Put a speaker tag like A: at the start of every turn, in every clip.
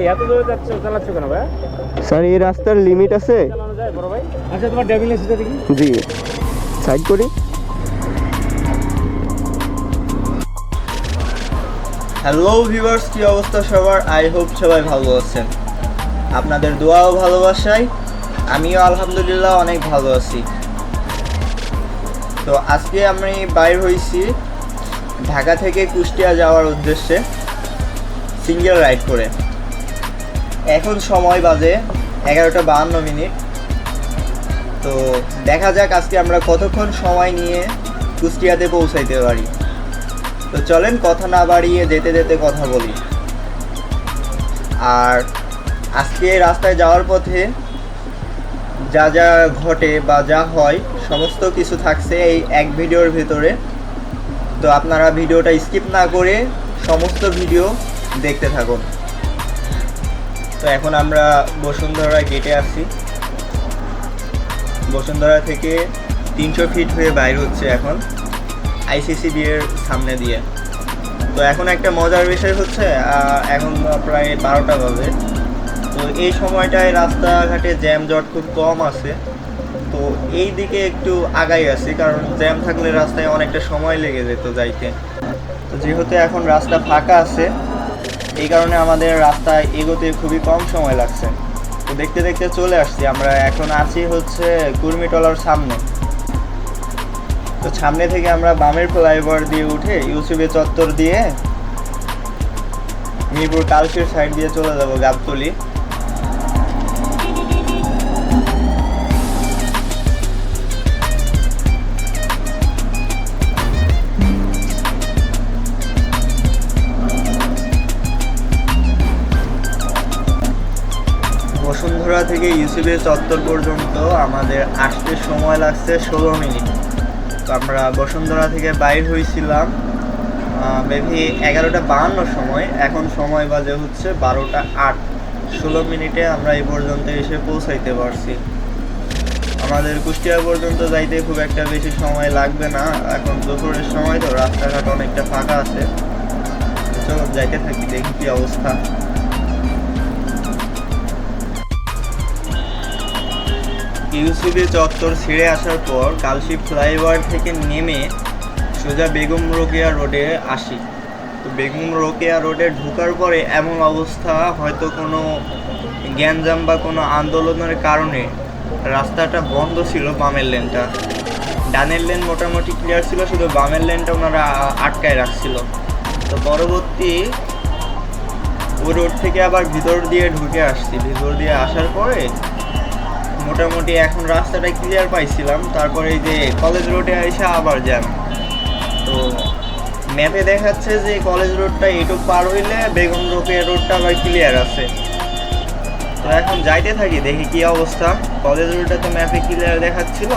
A: এই এত জোরে চালাচ্ছ কেন ভাই?
B: স্যার এই রাস্তার লিমিট আছে।
A: চালানো যায় বড় ভাই? আচ্ছা তোমার ড্রাইভিং লাইসেন্সটা দেখি।
B: জি সাইড করি।
C: হ্যালো ভিউয়ার্স, কি অবস্থা সবার? আই হোপ সবাই ভালো আছেন। আপনাদের দোয়া ও ভালোবাসায় আমিও আলহামদুলিল্লাহ অনেক ভালো আছি। তো আজকে আমি বাইর হয়েছি ঢাকা থেকে কুষ্টিয়া যাওয়ার উদ্দেশ্যে সিঙ্গেল রাইড করে। এখন সময় বাজে 11:52। তো দেখা যাক আজকে আমরা কতক্ষণ সময় নিয়ে কুষ্টিয়াতে পৌঁছাইতে পারি। তো চলেন কথা না বাড়িয়ে যেতে যেতে কথা বলি। আর আজকে রাস্তায় যাওয়ার পথে যা যা ঘটে বা যা হয় সমস্ত কিছু থাকছে এই এক ভিডিওর ভিতরে। তো আপনারা ভিডিওটা স্কিপ না করে সমস্ত ভিডিও দেখতে থাকুন। তো এখন আমরা বসুন্ধরা গেটে আছি। বসুন্ধরা থেকে 300 ফিট হয়ে বাইর হচ্ছে এখন আইসিসিবি এর সামনে দিয়ে। তো এখন একটা মজার বিষয় হচ্ছে এখন প্রায় 12টা বাজে। তো এই সময়টায় রাস্তাঘাটে জ্যাম জট খুব কম আছে। তো এই দিকে একটু আগাই আছি, কারণ জ্যাম থাকলে রাস্তায় অনেকটা সময় লেগে যেত যাইতে। তো যেহেতু এখন রাস্তা ফাঁকা আছে, এই কারণে আমাদের রাস্তায় এগোতে খুবই কম সময় লাগছে। তো দেখতে দেখতে চলে আসছি। আমরা এখন আছি হচ্ছে কুর্মিটলার সামনে। তো সামনে থেকে আমরা বামের ফ্লাইওভার দিয়ে উঠে ইউসুফে চত্বর দিয়ে মিরপুর কালশির সাইড দিয়ে চলে যাব গাবতলী। বসুন্ধরা থেকে ইউসুফে চত্বর পর্যন্ত আমাদের আসতে সময় লাগছে 16 মিনিট। তো আমরা বসুন্ধরা থেকে বাইর হয়েছিলাম মেবি 11:52 সময়। এখন সময় বাজে হচ্ছে 12:08। 16 মিনিটে আমরা এই পর্যন্ত এসে পৌঁছাইতে পারছি। আমাদের কুষ্টিয়া পর্যন্ত যাইতে খুব একটা বেশি সময় লাগবে না। এখন দুপুরের সময়, তো রাস্তাঘাট অনেকটা ফাঁকা আছে। চলো যাইতে থাকি, দেখি কি অবস্থা। ইউসুফে চত্বর ছেড়ে আসার পর কালশি ফ্লাইওভার থেকে নেমে সোজা বেগম রোকেয়া রোডে আসি। তো বেগম রোকেয়া রোডে ঢোকার পরে এমন অবস্থা, হয়তো কোনো গ্যাঞ্জাম বা কোনো আন্দোলনের কারণে রাস্তাটা বন্ধ ছিল। বামের লেনটা, ডানের লেন মোটামুটি ক্লিয়ার ছিল, শুধু বামের লেনটা ওনারা আটকায় রাখছিল। তো পরবর্তী ওই রোড থেকে আবার ভিতর দিয়ে ঢুকে আসছি। ভিতর দিয়ে আসার পরে মোটামুটি এখন রাস্তাটা ক্লিয়ার পাইছিলাম। তারপরে এই যে কলেজ রোডে এসে আবার জ্যাম। তো ম্যাপে দেখাচ্ছে যে কলেজ রোডটা এইটুকু পার হইলে বেগম রোকেয়া রোডটা আবার ক্লিয়ার আছে। তো এখন যাইতে থাকি, দেখি কি অবস্থা। কলেজ রোডটা তো ম্যাপে ক্লিয়ার দেখাচ্ছিল,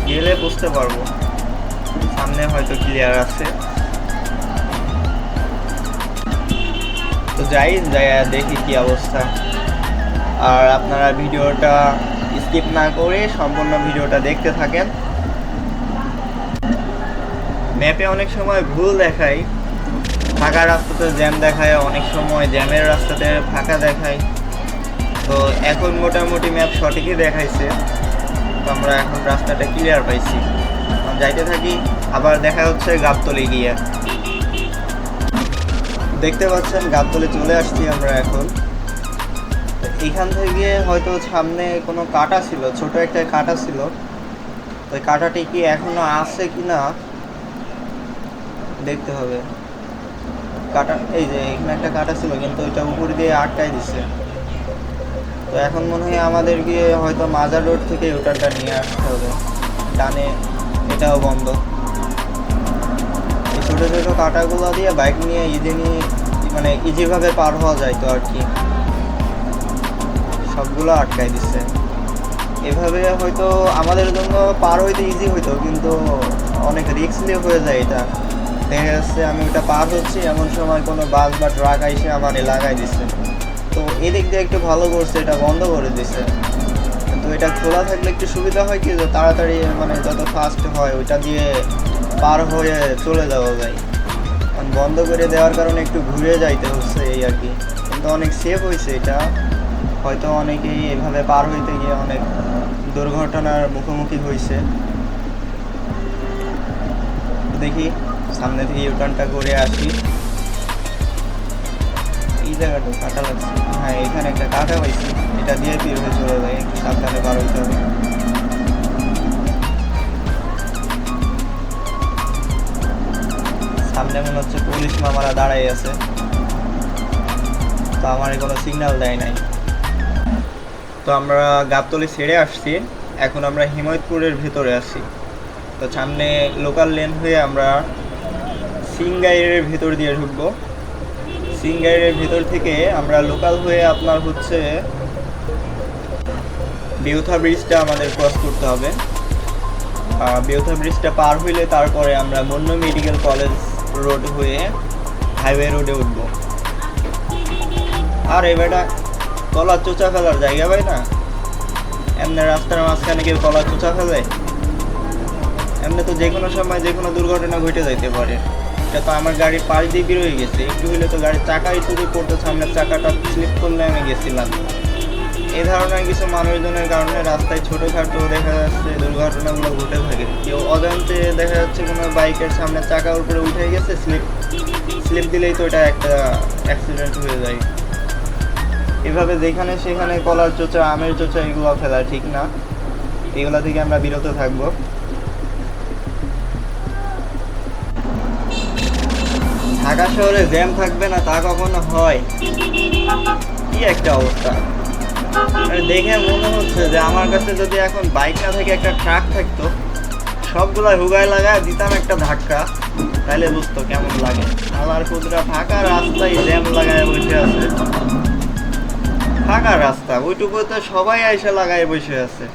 C: গেলে বুঝতে পারবো সামনে হয়তো ক্লিয়ার আছে। তো যাই দেখি কি অবস্থা। আর আপনারা ভিডিওটা স্কিপ না করে সম্পূর্ণ ভিডিওটা দেখতে থাকেন। ম্যাপে অনেক সময় ভুল দেখায়, ফাঁকা রাস্তাতে জ্যাম দেখায়, অনেক সময় জ্যামের রাস্তাতে ফাঁকা দেখায়। তো এখন মোটামুটি ম্যাপ সঠিকই দেখাইছে। তো আমরা এখন রাস্তাটা ক্লিয়ার পাইছি, যাইতে থাকি। আবার দেখা হচ্ছে গাবতলী গিয়ে। দেখতে পাচ্ছেন গাবতলী চলে আসছি আমরা এখন। এখান থেকে হয়তো সামনে কোনো কাটা ছিল, ছোট একটা কাটা ছিল। ওই কাটাটি কি এখনো আছে কি না দেখতে হবে। কাটা এই যে এখানে একটা কাটা ছিল, কিন্তু ওইটা উপর দিয়ে আটকাই দিছে। তো এখন মনে হয় আমাদের গিয়ে হয়তো মাজার রোড থেকে ওটারটা নিয়ে আসতে হবে। ডানে এটাও বন্ধ। এই ছোটো ছোটো কাটাগুলো দিয়ে বাইক নিয়ে মানে ইজিভাবে পার হওয়া যায় তো আর কি। সবগুলো আটকাই দিচ্ছে। এভাবে হয়তো আমাদের জন্য পার হইতে ইজি হইতো, কিন্তু অনেক রিস্কলি হয়ে যায় এটা। দেখা যাচ্ছে আমি ওটা পার হচ্ছি, এমন সময় কোনো বাস বা ট্রাক এসে আমার এলাকায় দিচ্ছে। তো এদিক দিয়ে একটু ভালো করছে, এটা বন্ধ করে দিছে। কিন্তু এটা খোলা থাকলে একটু সুবিধা হয় কি, যে তাড়াতাড়ি মানে যত ফাস্ট হয় ওইটা দিয়ে পার হয়ে চলে যাওয়া যায়। বন্ধ করে দেওয়ার কারণে একটু ঘুরে যাইতে হচ্ছে এই আর কি। কিন্তু অনেক সেফ হয়েছে এটা। হয়তো অনেকেই এভাবে পার হইতে গিয়ে অনেক দুর্ঘটনার মুখোমুখি হয়েছে। দেখি সামনে থেকে ইউটার্নটা করে আসি। এই জায়গাটা কাটা লাগছে, হ্যাঁ এখানে একটা কাটা পাইছি, এটা দিয়ে বের হয়ে চলে যায়, একটু সাবধানে পার হইতে হবে। সামনে মনে হচ্ছে পুলিশ মামারা দাঁড়াই আছে, তো আমার কোনো সিগন্যাল দেয় নাই। তো আমরা গাবতলী ছেড়ে আসছি, এখন আমরা হিমায়তপুরের ভেতরে আছি। তো সামনে লোকাল লেন হয়ে আমরা সিংগাইরের ভেতর দিয়ে ঢুকবো। সিংগাইরের ভেতর থেকে আমরা লোকাল হয়ে আপনার হচ্ছে বেউথা ব্রিজটা আমাদের ক্রস করতে হবে। বেউথা ব্রিজটা পার হইলে তারপরে আমরা মন্য মেডিকেল কলেজ রোড হয়ে হাইওয়ে রোডে উঠবো। আর এবারটা কলা চোচা ফেলার জায়গা পাই না, এমনি রাস্তার মাঝখানে কেউ কলা চোচা ফেলে, এমনি তো যে কোনো সময় যে কোনো দুর্ঘটনা ঘটে যাইতে পারে। এটা তো আমার গাড়ির পাশ দিয়ে বের হয়ে গেছে, একটু হইলে তো গাড়ির চাকাই চুরি করতো, সামনের চাকাটা স্লিপ করলে আমি গেছিলাম। এই ধরনের কিছু মানুষজনের কারণে রাস্তায় ছোটোখাটো দেখা যাচ্ছে দুর্ঘটনাগুলো ঘটে থাকে। কেউ অজান্তে দেখা যাচ্ছে কোনো বাইকের সামনের চাকার উপরে উঠে গেছে, স্লিপ দিলেই তো এটা একটা অ্যাক্সিডেন্ট হয়ে যায়। এভাবে যেখানে সেখানে কলার চোচা, আমের চোচা এগুলো ফেলা ঠিক না, এগুলো থেকে আমরা বিরত থাকবো। ঢাকা শহরে জ্যাম থাকবে না তা কখনো হয়? কি একটা অবস্থা! দেখে মনে হচ্ছে যে আমার কাছে যদি এখন বাইক না থাকে একটা ট্রাক থাকতো, সবগুলা হুগায় লাগায় দিতাম একটা ধাক্কা, তাহলে বুঝতো কেমন লাগে। আবার কুদরা ফাঁকা রাস্তায় জ্যাম লাগায় বসে আছে, ফাঁকা রাস্তা ওইটুকুতে সবাই আইসা লাগায় বসে আছে।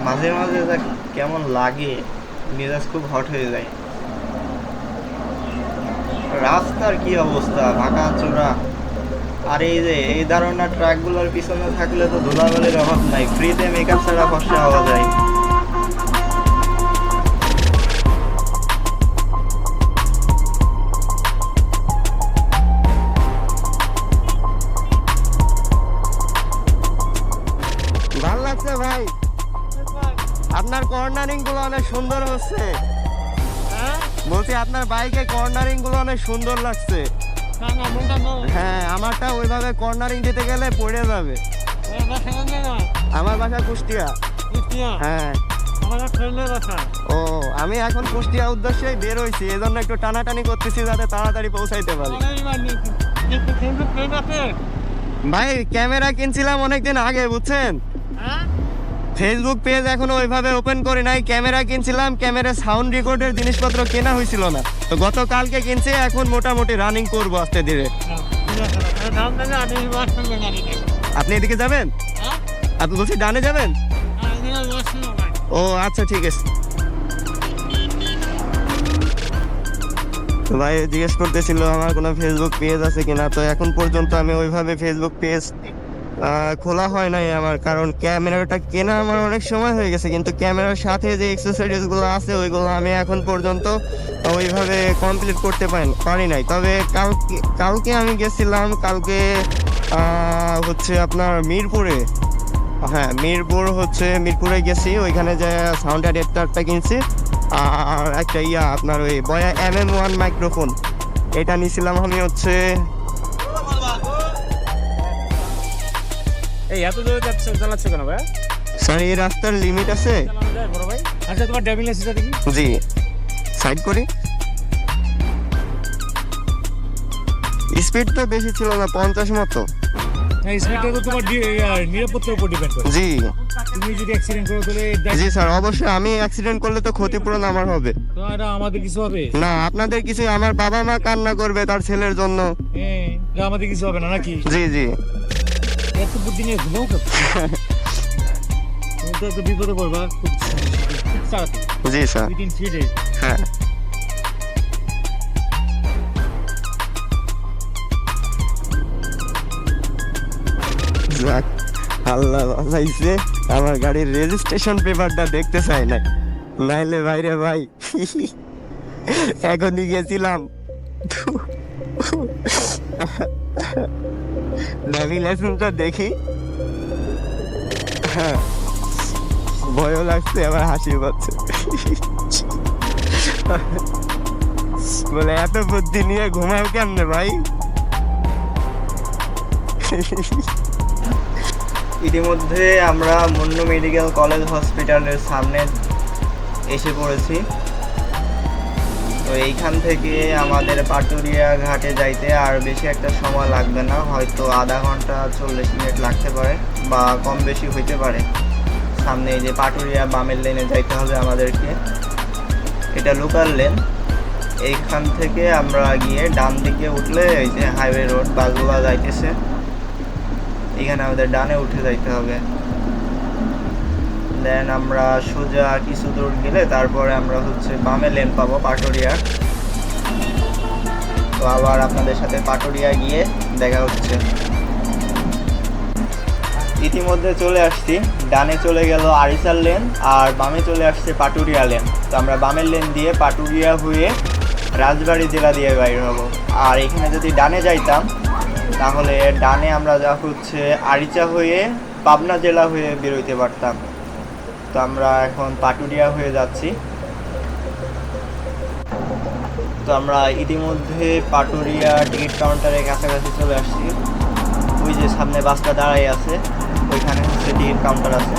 C: মাঝে মাঝে কেমন লাগে, মেজাজ খুব হট হয়ে যায়। রাস্তার কি অবস্থা, ফাঁকা চোরা। আর এই যে এই ধরনের ট্রাকগুলোর পিছনে থাকলে তো ধুলাবালির অভাব নাই, ফ্রিতে মেকআপ ছাড়া ফর্সা হওয়া যায়।
B: ভালো লাগছে ভাই, আপনার কর্নারিং গুলো অনেক সুন্দর হচ্ছে। বলছি আপনার বাইকে কর্নারিং গুলো অনেক সুন্দর লাগছে। হ্যাঁ, আমারটা ওইভাবে কর্নারিং দিতে গেলে পড়ে যাবে। আমার বাসা কুষ্টিয়া। হ্যাঁ। ও, আমি এখন কুষ্টিয়া উদ্দেশ্যে বের হয়েছি, এই জন্য একটু টানাটানি করতেছি যাতে তাড়াতাড়ি পৌঁছাইতে পারি। ভাই ক্যামেরা কিনছিলাম অনেকদিন আগে, বুঝছেন, ফেসবুক পেজ এখনো ওইভাবে ওপেন করি নাই। ক্যামেরা কিনছিলাম, ক্যামেরা সাউন্ড রেকর্ডের জিনিসপত্র কেনা হয়েছিল না, তো গতকালকে কিনছি, এখন মোটামুটি রানিং করবো আস্তে ধীরে। আপনি এদিকে যাবেন? আপনি বলছি ডানে যাবেন? ও আচ্ছা, ঠিক আছে। ভাই জিজ্ঞেস করতেছিল আমার কোনো ফেসবুক পেজ আছে কিনা, তো এখন পর্যন্ত আমি ওইভাবে ফেসবুক পেজ খোলা হয় নাই আমার, কারণ ক্যামেরাটা কেনা আমার অনেক সময় হয়ে গেছে, কিন্তু ক্যামেরার সাথে যে এক্সেসরিজগুলো আছে ওইগুলো আমি এখন পর্যন্ত ওইভাবে কমপ্লিট করতে পারি নাই। তবে কালকে আমি গেছিলাম, কালকে হচ্ছে আপনার মিরপুরে, হ্যাঁ মিরপুরে গেছি, ওইখানে যে সাউন্ড অ্যাডাপ্টারটা কিনছি, আর একটা আপনার ওই বয়া MM1 মাইক্রোফোন, এটা নিয়েছিলাম আমি হচ্ছে।
A: এই এত জোরে চালাচ্ছ কেন ভাই?
B: স্যার এই রাস্তার লিমিট আছে।
A: বড় ভাই, আচ্ছা তোমার ড্রাইভিং লাইসেন্সটা দেখি।
B: জি, সাইড করি। স্পিড তো বেশি ছিল না, 50 মতো।
A: স্পিডটা তো তোমার নিরাপত্তার উপর ডিপেন্ড করে।
B: জি,
A: তুমি যদি অ্যাক্সিডেন্ট করো তাহলে
B: জি স্যার, অবশ্যই আমি অ্যাক্সিডেন্ট করলে তো ক্ষতিপূরণ আমার হবে।
A: তো এটা আমাদের কিছু হবে
B: না, আপনাদের কিছু, আমার বাবা মা কান্না করবে তার ছেলের জন্য।
A: হ্যাঁ, আমাদের কিছু হবে না নাকি?
B: জি জি।
A: এত বুদ্ধি নিয়ে ঘুমাও কেন? তুমি তো একটা বিপদে পড়বা খুব তাড়াতাড়ি।
B: জি স্যার।
A: Within 3 days।
B: হ্যাঁ। যাক, আল্লাহ বাঁচাইছে, আমার গাড়ির রেজিস্ট্রেশন পেপারটা দেখতে চাই না, নাইলে ভাইরে ভাই এখনই গেছিলাম। ড্রাইভিং লাইসেন্সটা দেখি, ভয়ও লাগছে আবার হাসিও পাচ্ছে। বলে এত বুদ্ধি নিয়ে ঘুমাও কেমনে ভাই?
C: ইতিমধ্যে আমরা মুন্নু মেডিকেল কলেজ হসপিটালের সামনে এসে পড়েছি। তো এইখান থেকে আমাদের পাটুরিয়া ঘাটে যাইতে আর বেশি একটা সময় লাগবে না, হয়তো আধা ঘন্টা 40 মিনিট লাগতে পারে বা কম বেশি হইতে পারে। সামনে এই যে পাটুরিয়া বামের লেনে যাইতে হবে আমাদেরকে, এটা লোকাল লেন। এইখান থেকে আমরা গিয়ে ডান দিকে উঠলে এই যে হাইওয়ে রোড, বাসগুলো যাইতেছে, এখানে আমাদের ডানে উঠে যাইতে হবে। দেন আমরা সোজা কিছু দূর গেলে তারপরে আমরা হচ্ছে বামে লেন পাবো পাটুরিয়ার। তো আবার আপনাদের সাথে পাটুরিয়া গিয়ে দেখা হচ্ছে। ইতিমধ্যে চলে আসছি, ডানে চলে গেল আরিচার লেন আর বামে চলে আসছে পাটুরিয়া লেন। তো আমরা বামের লেন দিয়ে পাটুরিয়া হয়ে রাজবাড়ী জেলা দিয়ে বাইর হব। আর এখানে যদি ডানে যাইতাম তাহলে ডানে আমরা যা হচ্ছে আরিচা হয়ে পাবনা জেলা হয়ে বেরোইতে পারতাম। তো আমরা এখন পাটুরিয়া হয়ে যাচ্ছি। তো আমরা ইতিমধ্যে পাটুরিয়া টিকিট কাউন্টারের কাছাকাছি চলে আসছি। ওই যে সামনে বাসটা দাঁড়াই আছে, ওইখানে হচ্ছে টিকিট কাউন্টার আছে।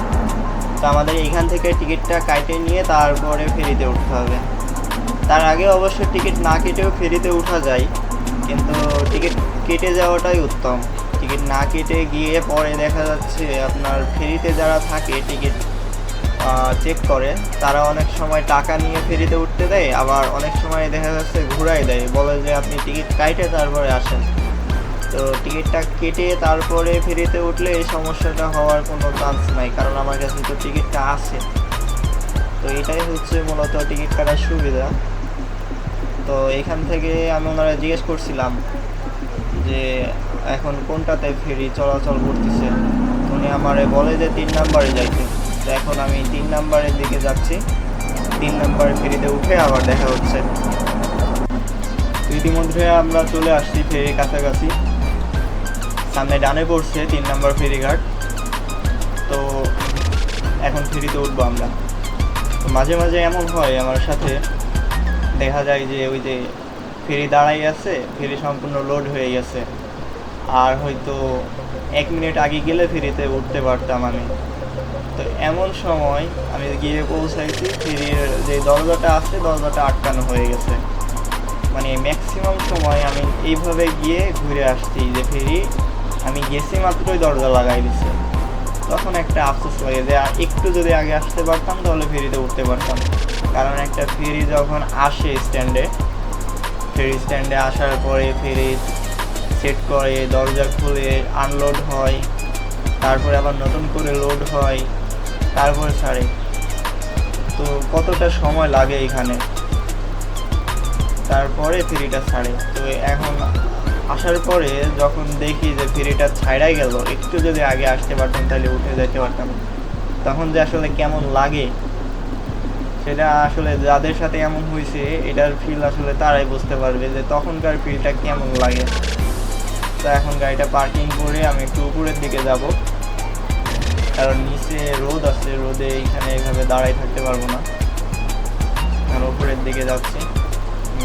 C: তো আমাদের এইখান থেকে টিকিটটা কাটে নিয়ে তারপরে ফেরিতে উঠতে হবে। তার আগে অবশ্য টিকিট না কেটেও ফেরিতে উঠা যায়, কিন্তু টিকিট কেটে যাওয়াটাই উত্তম। টিকিট না কেটে গিয়ে পরে দেখা যাচ্ছে আপনার ফেরিতে যারা থাকে টিকিট চেক করে, তারা অনেক সময় টাকা নিয়ে ফেরিতে উঠতে দেয়, আবার অনেক সময় দেখা যাচ্ছে ঘুরাই দেয়, বলে যে আপনি টিকিট কাটে তারপরে আসেন। তো টিকিটটা কেটে তারপরে ফেরিতে উঠলে এই সমস্যাটা হওয়ার কোনো চান্স নাই, কারণ আমার কাছে তো টিকিটটা আছে। তো এটাই হচ্ছে মূলত টিকিট কাটার সুবিধা। তো এখান থেকে আমি ওনারা জিজ্ঞেস করছিলাম যে এখন কোনটাতে ফেরি চলাচল করতেছে। উনি আমারে বলে যে 3 নাম্বারে যাইতে। তো এখন আমি 3 নাম্বারের দিকে যাচ্ছি, 3 নাম্বারের ফেরিতে উঠে আবার দেখা হচ্ছে। ইতিমধ্যে আমরা চলে আসছি ফেরির কাছাকাছি, সামনে ডানে পড়ছে 3 নাম্বার ফেরিঘাট। তো এখন ফেরিতে উঠবো আমরা। তো মাঝে মাঝে এমন হয় আমার সাথে, দেখা যায় যে ওই যে ফেরি দাঁড়াই আছে, ফেরি সম্পূর্ণ লোড হয়ে গেছে, আর হয়তো 1 মিনিট আগে গেলে ফেরিতে উঠতে পারতাম আমি। তো এমন সময় আমি গিয়ে পৌঁছাইছি, ফেরির যে দরজাটা আছে দরজাটা আটকানো হয়ে গেছে। মানে ম্যাক্সিমাম সময় আমি এইভাবে গিয়ে ঘুরে আসছি যে ফেরি আমি গেছি মাত্রই দরজা লাগাই দিচ্ছে। তখন একটা আফসোস লাগে যে একটু যদি আগে আসতে পারতাম তাহলে ফেরিতে উঠতে পারতাম। কারণ একটা ফেরি যখন আসে স্ট্যান্ডে, ফেরি স্ট্যান্ডে আসার পরে ফেরি সেট করে, দরজা খুলে আনলোড হয়, তারপরে আবার নতুন করে লোড হয়, তারপরে ছাড়ে। তো কতটা সময় লাগে এখানে, তারপরে ফেরিটা ছাড়ে। তো এখন আসার পরে যখন দেখি যে ফেরিটা ছাড়াই গেল, একটু যদি আগে আসতে পারতাম তাহলে উঠে যেতে পারতাম, তখন যে আসলে কেমন লাগে সেটা আসলে যাদের সাথে এমন হয়েছে এটার ফিল আসলে তারাই বুঝতে পারবে যে তখনকার ফিলটা কেমন লাগে। তো এখন গাড়িটা পার্কিং করে আমি একটু উপরের দিকে যাব, কারণ নিচে রোদ আছে, রোদে এইখানে এইভাবে দাঁড়াই থাকতে পারবো না। আর উপরের দিকে যাচ্ছি,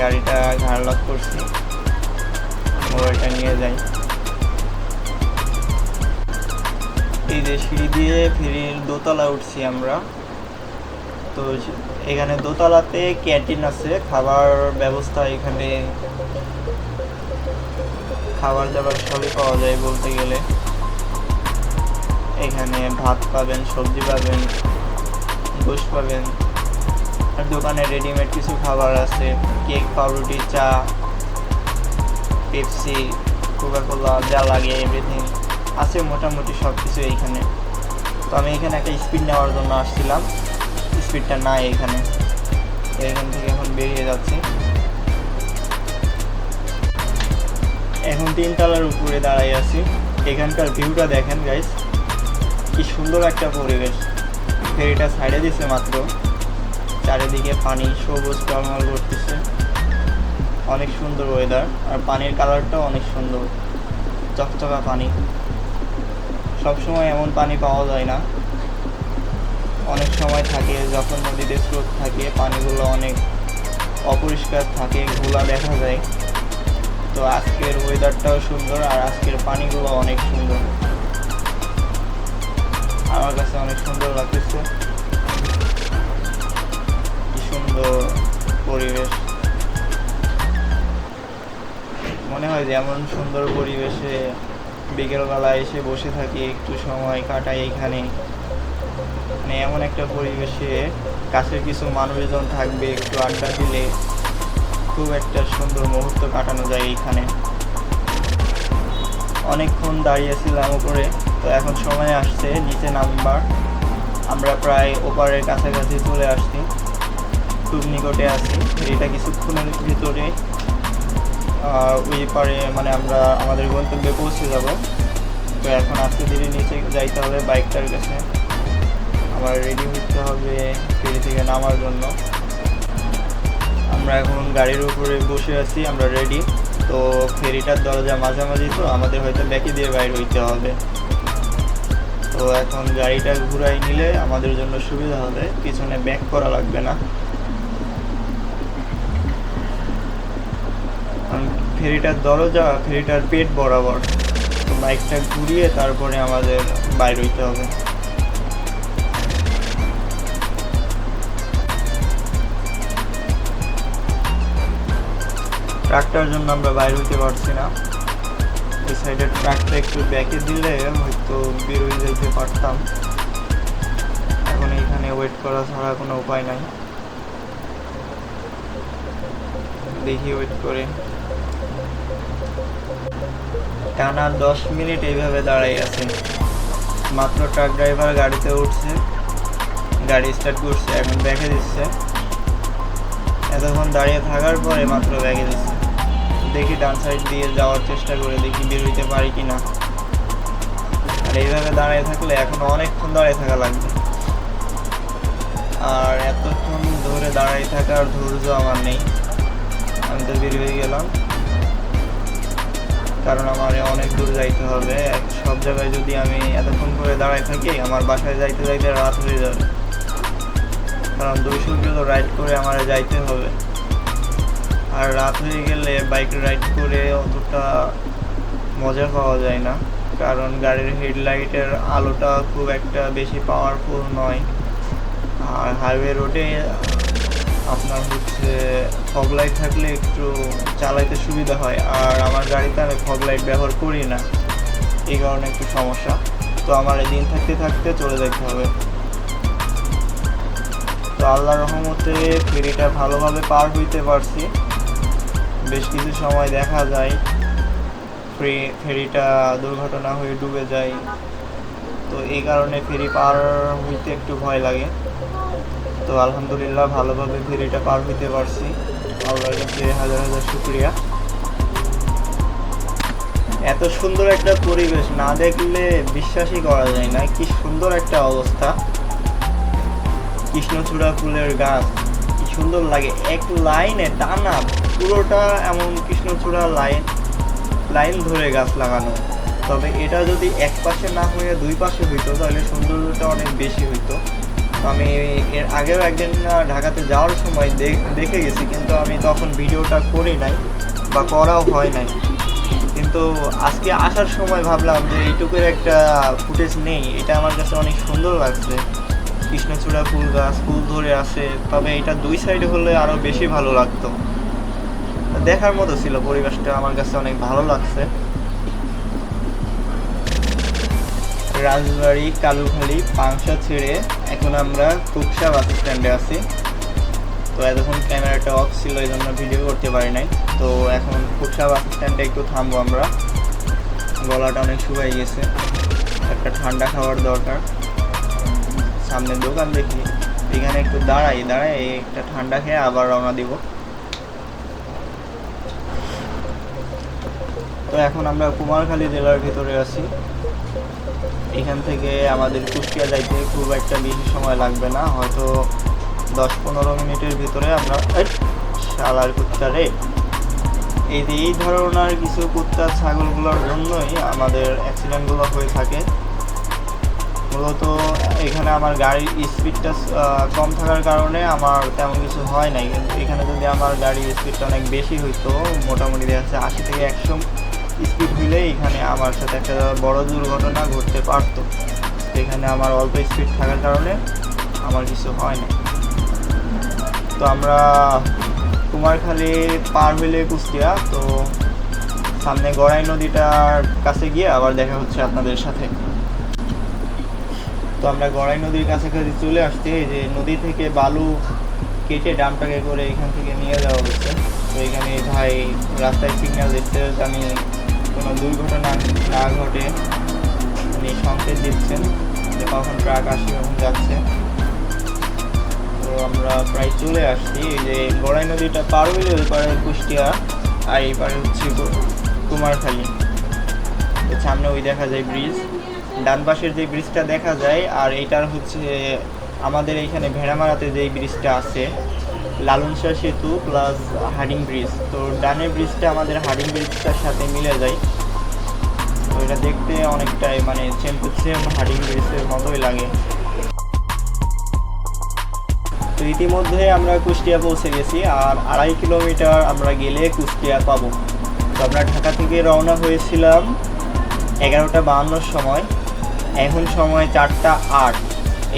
C: গাড়িটা ঘাড় লক করছি, মোবাইলটা নিয়ে যাই। এই যে সিঁড়ি দিয়ে ফেরির দোতলা উঠছি আমরা। তো এখানে দোতলাতে ক্যান্টিন আছে, খাবার ব্যবস্থা, এখানে খাবার দাবার সবই পাওয়া যায় বলতে গেলে। এখানে ভাত পাবেন, সবজি পাবেন, গোশত পাবেন, আর দোকানে রেডিমেড কিছু খাবার আছে, কেক, পাউরুটি, চা, পেপসি, কোকাকোলা, যা লাগে এভরিথিং আছে, মোটামুটি সব কিছু এইখানে। তো আমি এখানে একটা স্পিড নেওয়ার জন্য আসছিলাম, স্পিডটা নাই এখানে। এখান থেকে এখন বেরিয়ে যাচ্ছি। এখন 3 তলার উপরে দাঁড়াই আছি। এখানকার ভিউটা দেখেন গাইস, কি সুন্দর একটা পরিবেশ। ফেরিটা সাইডে দিছে মাত্র, চারিদিকে পানি, সবুজ টলমল করতেছে। অনেক সুন্দর ওয়েদার, আর পানির কালারটাও অনেক সুন্দর, চকচকা পানি। সবসময় এমন পানি পাওয়া যায় না, অনেক সময় থাকে যখন নদীতে স্রোত থাকে পানিগুলো অনেক অপরিষ্কার থাকে, ঘোলা দেখা যায়। তো আজকের ওয়েদারটাও সুন্দর আর আজকের পানিগুলো অনেক সুন্দর, আমার কাছে অনেক সুন্দর লাগতেছে। কি সুন্দর পরিবেশ, মনে হয় যে এমন সুন্দর পরিবেশে বিকেলবেলা এসে বসে থাকি, একটু সময় কাটাই এখানে। মানে এমন একটা পরিবেশে কাছের কিছু মানুষজন থাকবে, একটু আড্ডা দিলে খুব একটা সুন্দর মুহূর্ত কাটানো যায় এইখানে। অনেকক্ষণ দাঁড়িয়েছিলাম উপরে, তো এখন সময় আসছে নিচে নামবার। আমরা প্রায় ওপারের কাছাকাছি চলে আসছি, খুব নিকটে আছি। এটা কিছুক্ষণের ভিতরে ওই পারে মানে আমরা আমাদের গন্তব্যে পৌঁছে যাব। তো এখন আস্তে ধীরে নিচে যাইতে হবে বাইকটার কাছে, আমার রেডি হতে হবে ফেরি থেকে নামার জন্য। আমরা এখন গাড়ির উপরে বসে আছি, আমরা রেডি। তো ফেরিটার দরজা মাঝামাঝি, তো আমাদের হয়তো ব্যাকে দিয়ে বাইর হইতে হবে। তো এখন গাড়িটা ঘুরাই নিলে আমাদের জন্য সুবিধা হবে, পিছনে ব্যাক করা লাগবে না। ফেরিটার দরজা ফেরিটার পেট বরাবর, তো বাইকটা ঘুরিয়ে তারপরে আমাদের বাইর হইতে হবে। ট্রাকটার জন্য আমরা বাইর হইতে পারছি না, ওই সাইডের ট্রাকটা একটু ব্যাকে দিলে হয়তো বেরোয় যাইতে পারতাম। এখন এইখানে ওয়েট করা ছাড়া কোনো উপায় নাই, দেখি ওয়েট করে। টানা 10 মিনিট এইভাবে দাঁড়াই আছে, মাত্র ট্রাক ড্রাইভার গাড়িতে উঠছে, গাড়ি স্টার্ট করছে, এখন ব্যাকে দিচ্ছে। এতক্ষণ দাঁড়িয়ে থাকার পরে মাত্র ব্যাকে দিচ্ছে। দেখি ডান সাইড দিয়ে যাওয়ার চেষ্টা করে দেখি বেরোইতে পারি কি না। আর এইভাবে দাঁড়িয়ে থাকলে এখন অনেকক্ষণ দাঁড়িয়ে থাকা লাগবে, আর এতক্ষণ ধরে দাঁড়িয়ে থাকার ধৈর্য আমার নেই। আমি তো বের হয়ে গেলাম, কারণ আমার অনেক দূর যাইতে হবে। সব জায়গায় যদি আমি এতক্ষণ করে দাঁড়ায় থাকি, আমার বাসায় যাইতে যাইতে রাত হয়ে যাবে, কারণ 200 কিলো রাইড করে আমার যাইতে হবে। আর রাত হয়ে গেলে বাইক রাইড করে অতটা মজা পাওয়া যায় না, কারণ গাড়ির হেডলাইটের আলোটা খুব একটা বেশি পাওয়ারফুল নয়। আর হাইওয়ে রোডে আপনার হচ্ছে ফগ লাইট থাকলে একটু চালাইতে সুবিধা হয়, আর আমার গাড়িতে আমি ফগ লাইট ব্যবহার করি না, এই কারণে একটু সমস্যা। তো আমার এই দিন থাকতে থাকতে চলে যেতে হবে। তো আল্লাহর রহমতে ফেরিটা ভালোভাবে পার হইতে পারছি। বেশ কিছু সময় দেখা যায় ফেরিটা দুর্ঘটনা হয়ে ডুবে যায়, তো এই কারণে ফেরি পার হইতে একটু ভয় লাগে। তো আলহামদুলিল্লাহ ভালোভাবে ফেরিটা পার হইতে পারছি, আল্লাহর কাছে হাজার হাজার শুকরিয়া। এত সুন্দর একটা পরিবেশ না দেখলে বিশ্বাসই করা যায় না, কি সুন্দর একটা অবস্থা। কৃষ্ণচূড়া ফুলের গাছ কি সুন্দর লাগে, এক লাইনে টানা পুরোটা এমন কৃষ্ণচূড়া লাইন ধরে গাছ লাগানো। তবে এটা যদি এক পাশে না হয়ে দুই পাশে হইতো তাহলে সৌন্দর্যটা অনেক বেশি হইতো। আমি এর আগেও একদিন ঢাকাতে যাওয়ার সময় দেখে গেছি, কিন্তু আমি তখন ভিডিওটা করি নাই বা করাও হয় নাই। কিন্তু আজকে আসার সময় ভাবলাম যে এইটুকুর একটা ফুটেজ নেই, এটা আমার কাছে অনেক সুন্দর লাগছে। কৃষ্ণচূড়া ফুল গাছ ফুল ধরে আছে, তবে এটা দুই সাইডে হলে আরও বেশি ভালো লাগতো। দেখার মতো ছিল, পরিবেশটা আমার কাছে অনেক ভালো লাগছে। রাজবাড়ি কালুখালী পাংশা ছেড়ে এখন আমরা কুকসা বাস স্ট্যান্ডে আছি। তো এতক্ষণ ক্যামেরাটা অফ ছিল, এই জন্য ভিডিও করতে পারি নাই। তো এখন কুকসা বাস স্ট্যান্ডে একটু থামবো আমরা, গলাটা অনেক শুকাই গেছে, একটা ঠান্ডা খাওয়ার দরকার। সামনে দোকান দেখি, এখানে একটু দাঁড়াই একটা ঠান্ডা খেয়ে আবার রওনা দিব। তো এখন আমরা কুমারখালী জেলার ভিতরে আছি, এখান থেকে আমাদের কুষ্টিয়া যাইতে খুব একটা বেশি সময় লাগবে না, হয়তো 10-15 মিনিটের ভিতরে আমরা শালার কুত্তা রে এই যে এই ধরনের কিছু কুত্তা ছাগলগুলোর জন্যই আমাদের অ্যাক্সিডেন্টগুলো হয়ে থাকে। মূলত এখানে আমার গাড়ির স্পিডটা কম থাকার কারণে আমার তেমন কিছু হয় নাই, কিন্তু এখানে যদি আমার গাড়ির স্পিডটা অনেক বেশি হইতো, মোটামুটি দেখা যাচ্ছে 80 থেকে 100 স্পিড হইলে এখানে আমার সাথে একটা বড় দুর্ঘটনা ঘটতে পারতো। তো এখানে আমার অল্প স্পিড থাকার কারণে আমার কিছু হয় না। তো আমরা কুমারখালী পার হইলে কুষ্টিয়া, তো সামনে গড়াই নদীটার কাছে গিয়ে আবার দেখা হচ্ছে আপনাদের সাথে। তো আমরা গড়াই নদীর কাছাকাছি চলে আসছি। এই যে নদী থেকে বালু কেটে ডামটাকে করে এখান থেকে নিয়ে যাওয়া হচ্ছে। তো এখানে ভাই রাস্তায় সিগন্যাল দিচ্ছে আমি কোনো দুর্ঘটনা না ঘটে, উনি সংকেত দিচ্ছেন যে কখন ট্রাক আসে কখন যাচ্ছে। তো আমরা প্রায় চলে আসছি। এই যে গড়াই নদীটা পার হইলে ওই পারে কুষ্টিয়া, আর এই পারে হচ্ছে কুমারখালী। তো সামনে ওই দেখা যায় ব্রিজ, ডান পাশের যে ব্রিজটা দেখা যায়, আর এইটার হচ্ছে আমাদের এইখানে ভেড়ামারাতে যে ব্রিজটা আছে লালন শাহ সেতু প্লাস হাডিং ব্রিজ। তো ডানের ব্রিজটা আমাদের হাডিং ব্রিজটার সাথে মিলে যায়। তো এটা দেখতে অনেকটাই মানে সেম টু সেম হাডিং ব্রিজের মতোই লাগে। তো ইতিমধ্যে আমরা কুষ্টিয়া পৌঁছে গেছি, আর 2.5 কিলোমিটার আমরা গেলে কুষ্টিয়া পাবো। তো আমরা ঢাকা থেকে রওনা হয়েছিলাম 11:52 সময়, এখন সময় 4:08।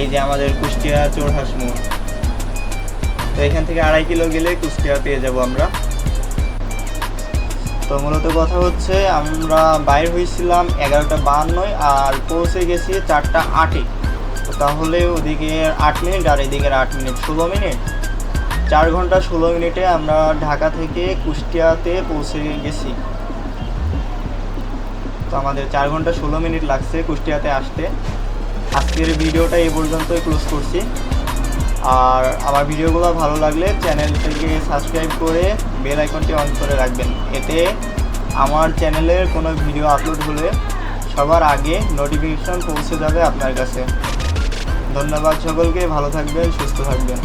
C: এই যে আমাদের কুষ্টিয়া চোরহাঁস মোড়। তো এখান থেকে 2.5 কিলো গেলে কুষ্টিয়া পেয়ে যাব আমরা। তো মূলত কথা হচ্ছে আমরা বাইর হয়েছিলাম 11:52 আর পৌঁছে গেছি 4:08। তো তাহলে ওদিকে 8 মিনিট আর এদিকে 8 মিনিট, 16 মিনিট, 4 ঘন্টা 16 মিনিটে আমরা ঢাকা থেকে কুষ্টিয়াতে পৌঁছে গেছি। তো আমাদের 4 ঘন্টা 16 মিনিট লাগছে কুষ্টিয়াতে আসতে। আজকের ভিডিওটা এই পর্যন্তই ক্লোজ করছি। আর আমার ভিডিওগুলো ভালো লাগলে চ্যানেলটাকে সাবস্ক্রাইব করে বেল আইকনটি অন করে রাখবেন, এতে আমার চ্যানেলের কোনো ভিডিও আপলোড হলে সবার আগে নোটিফিকেশন পৌঁছে যাবে আপনার কাছে। ধন্যবাদ সকলকে, ভালো থাকবেন, সুস্থ থাকবেন।